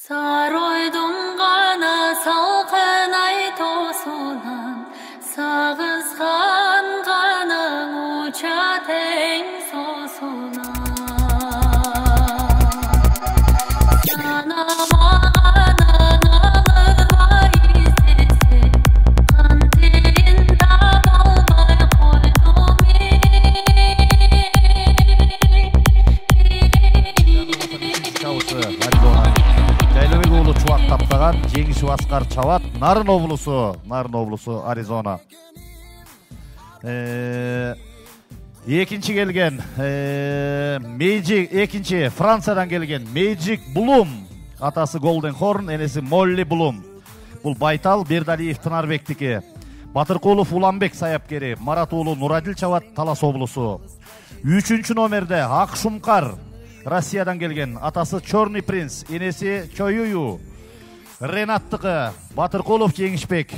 Saroydum gana salqın ay tosulan, sağızgan gana uça teng sosulan. Таптаган жеңиш баскар чабат Нарын облусу Аризона. Экинчи келген экинчи Франциядан келген Magic Bloom, атасы Golden Horn, энеси Molly Bloom. Бул Байтал Бердалиев Тынарбектики. Батыркулов Уланбек саяпкери, Марат уулу Нурадил чабат Талас облусу. 3-чү номерде Ак Шумкар Россиядан келген, атасы Черный принц, энеси Чоюю. Ренаттыкы Батыркулов Жеңишбек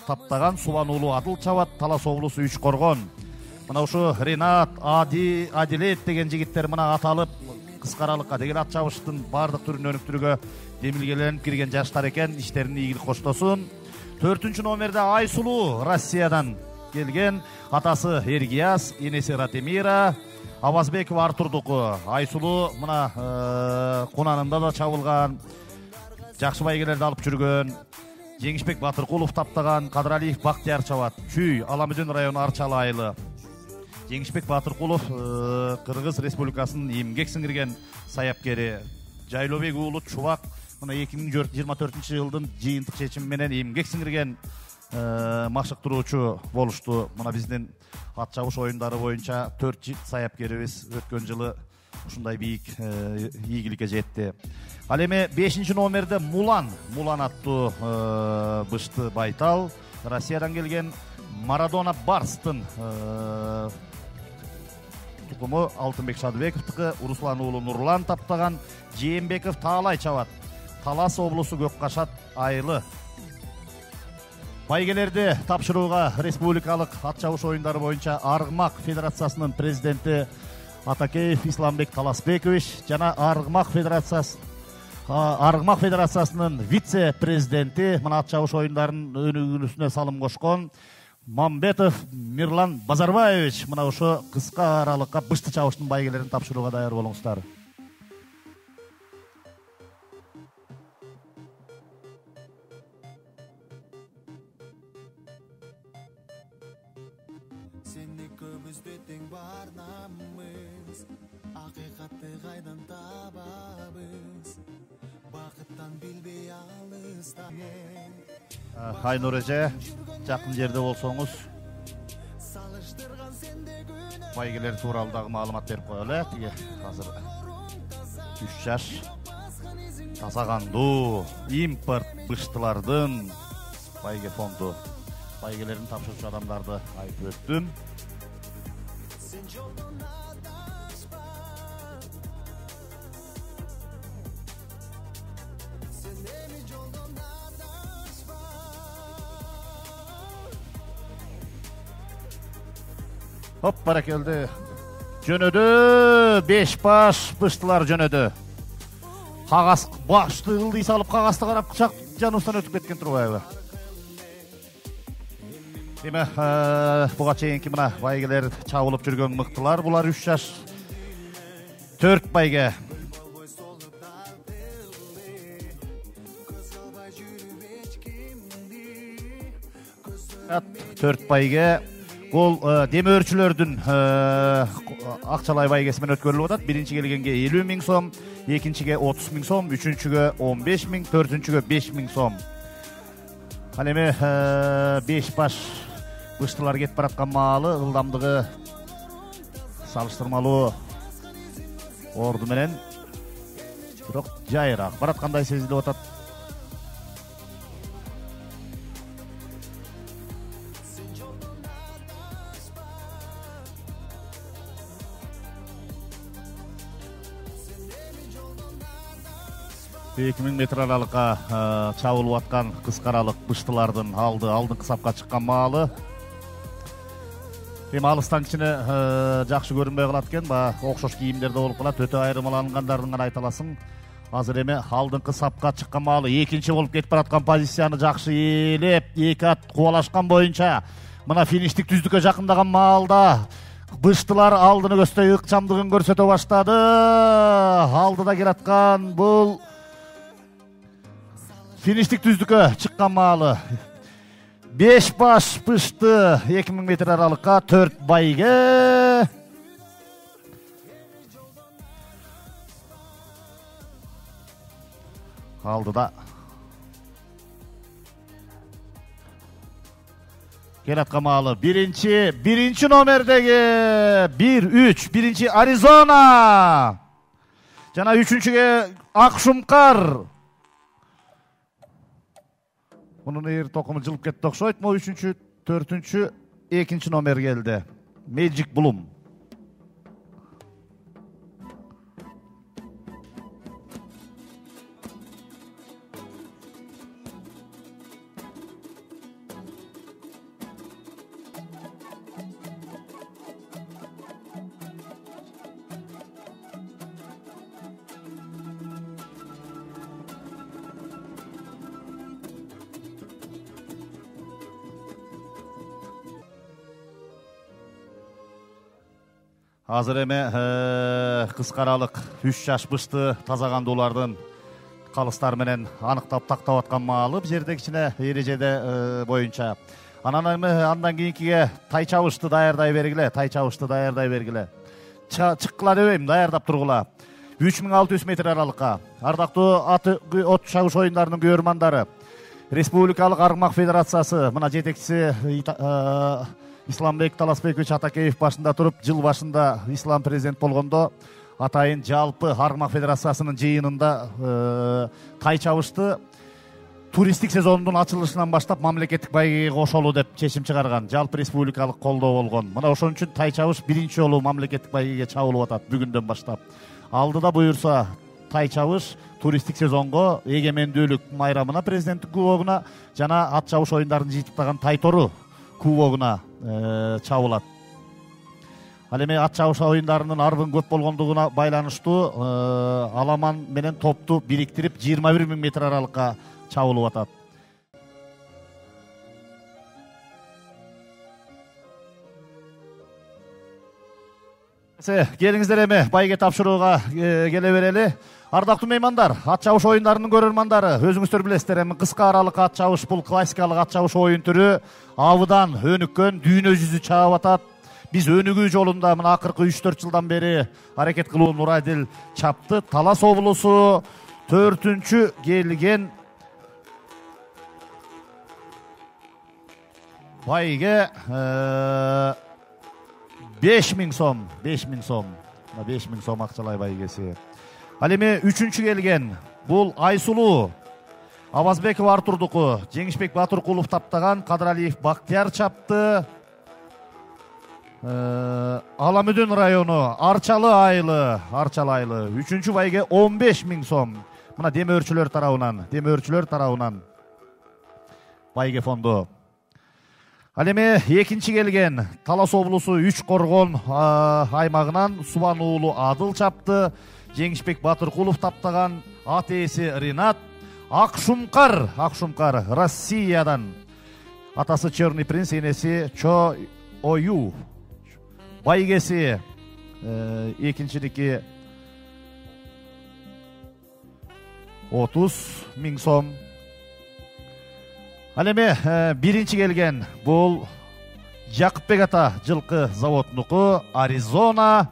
таптаган Субан уулу Адыл чабат Талас облусу 3 коргон. Мына ушу Ренат, Адилет деген жигиттер мына аталып кыскаралыкка деген ат чабыштын бардык түрүн өнүктүрүүгө демилгеленип кирген жаштар экен, иштерин ийгилик коштосун. 4-чү номерде Айсулуу Россиядан келген, атасы Эргияс, энеси Ратемира. Абазбеков Артурдуку. Айсулуу мына Кунанында да чабылган, жакшы байгелерди алып жүргөн. Жеңишбек Батыркулов таптаган, Кадыралиев Бактияр чабат Чүй, Аламүдүн району Арчалы айылы. Жеңишбек Батыркулов Кыргыз Республикасынын эмгек сиңирген саяпкери. Жайлообек уулу Чубак мына 2024 жылдын жыйынтык чечими менен эмгек сиңирген машыктыруучу болушту. Мына биздин ат чабыш оюндары боюнча 4 саяпкерибиз өткөн жылы ушундай бийик ийгиликке жетти. Ал эми 5-чи номерде Мулан аттуу бышты Байтал Россиядан келген, Марадона Барстын тукуму Алтынбек Шадыбековтуку. Руслан уулу Нурлан таптаган, Жээнбеков Таалай чабат Талас облусу Көккашат айылы. Байгелерди тапшырууга республикалык ат чабыш оюндары боюнча Аргмак Федерациясынын президенти Атакеев Исламбек Таласбекович жана Аргмак Федерациясынын вице-президенти мына ат чабыш оюндарынын өнүгүүсүнө салым кошкон Мамбетов Мирлан Базарбаевич мына ушу кыска аралыкка бышты чабыштын байгелерин тапшырууга даяр болуңуздар. Айнур эже, жакын жерде болсоңуз байгелер тууралуу маалымат берип коелу. Тиги азыр 3 жаш таза кандуу импорт быштылардын байге фонду байгелерин тапшырчу адамдарды айтып өттүм. Hop, barakelde. Jönödü, 5 baş bıçtılar jönödü. Kağas başты ылдый салып кагазды карап кычак жаныбыздан өтүп кеткен турбайбы. Эми буга чейинки мына байгелер чабылып жүргөн мыктылар. Булар 3 жаш 4 байге. 4 байге. Бул демөөрчүлөрдүн Акчалай байгесимен өткөрүлүп атат. Биринчи келгенге 50 000 сом, экинчиге 30 000 сом, үчүнчүгө 15 000, төртүнчүгө 5 000 сом. Ал эми 5 баш быштылар кетип бараткан маалы ылдамдыгы салыштырмалуу орду менен бирок жайыраак бараткандай сезилип атат. $2000 метр аралыкка чабылып аткан кыскаралык быштылардын алдыңкы сапка чыккан маалы. Эми алыстан кичине жакшы көрүнбөй калат экен, окшош кийимдерде болуп калат, өтө айырмалангандарын гана айта аласың. Азыр эми алдыңкы сапка чыккан маалы экинчи болуп кетип бараткан позицияны жакшы ээлеп, эки ат кубалашкан боюнча мына фиништик түздүккө жакындаган маалда быштылар алдыны көздөй ыкчамдыгын көрсөтө баштады. Алдыда келаткан бул фиништик түздүккө чыккан маалы 5 баш бышты 2000 метр аралыкка 4 байге. Алдыда келаткан маалы биринчи номердеги 1-3 биринчи Аризона жана үчүнчүгө Акшумкар. Мунун эр токуму жылып кетти окшойт. Мо үчүнчү, төртүнчү, экинчи номер келди. Magic Bloom. Азыр эми кыскаралык 3 жаш бышты тазагандуулардын калыстары менен аныктап тактап аткан маалы бул жерде кичине эрежеде боюнча. Андан кийинкиге тай чабышты даярдай бергиле. Чыккыла дебейм, даярдап тургула. 3600 метр аралыкка. Ардактуу от чабыш оюндарынын көрөрмандары. Республикалык Аргымак Федерациясы мына жетекчиси Исламбек Таласбекович Атакеев башында туруп, жыл башында Ислам президент болгондо атайын жалпы Аргымак Федерациясынын жыйынында тай чабышты туристтик сезондун ачылышынан баштап мамлекеттик байгеге кошолуу деп чечим чыгарган. Жалпы республикалык колдоо болгон. Мына ошон үчүн тай чабыш биринчи жолу мамлекеттик байгеге чабылып атат бүгүндөн баштап. Алдыда буюрса тай чабыш туристтик сезонго эгемендүүлүк майрамына, президенттик кубогуна жана ат чабыш оюндарын жыйынтыктаган Тайтору кубогуна чабылат. Ал эми ат чабыш оюндарынын арбын көп болгондугуна байланыштуу аламан менен топту бириктирип 21 000 метр аралыкка чабылып атат. Келиңиздер эми байге тапшырууга келе берели. Ардактуу меймандар, ат чабыш оюндарынын көрөрмандары, өзүңүздөр билесиздер, эми кыска аралык ат чабыш бул классикалык ат чабыш оюн түрү. Абыдан өнүккөн, дүйнө жүзү чаап атат. Биз өнүгүү жолунда мына акыркы 3-4 жылдан бери аракет кылуу Нурадил чапты. Талас облусу 4-үнчү келген байге 5000 сом, 5000 сом. 5000 сом акчалай байгеси. Ал эми 3-үнчү келген бул Айсулуу Абазбеков Артурдуку, Жеңишбек Батыркулов таптаган, Кадыралиев Бактияр чапты. Аламүдүн району Арчалы айылы. 3-үнчү байге 15 000 сом. Мына демөөрчүлөр тарабынан байге фонду. Ал эми экинчи келген Талас облусу 3 коргон аймагынан Субан уулу Адыл чапты. Жеңишбек Батыркулов таптаган, ат ээси Ринат. Акшумкар Россиядан. Атасы Черный принц, энеси Чо Ою. Байгеси экинчиликки 30 000 сом. Ал эми биринчи келген бул Жакыпбек ата жылкы заводунуку Аризона.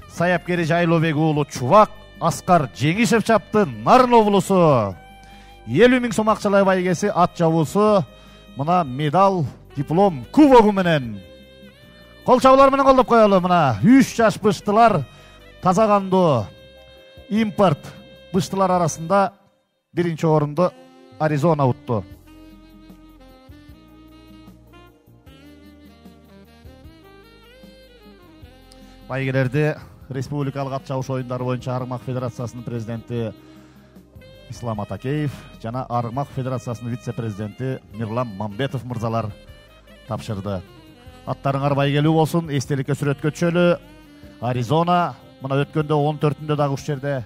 Саяпкери Жайлообек уулу Чубак Аскар Жеңишев чапты. Нарын облусу 50 000 сом акчалай байгеси ат чабуусу. Мына медал, диплом, кубогу менен кол чабуулар менен колдоп коелу. Мына 3 жаш быштылар тазагандуу импорт быштылар арасында биринчи орунду Аризона утту. Байгелерди республикалык ат чабыш оюндары боюнча Аргымак Федерациясынын президенти Ислам Атакеев жана Аргымак Федерациясынын вице-президенти Мирлан Мамбетов мырзалар тапшырды. Аттарыңар байгелүү болсун, эстеликке сүрөткө түшөлү. Аризона мына өткөндө 14-үндө дагы уш жерде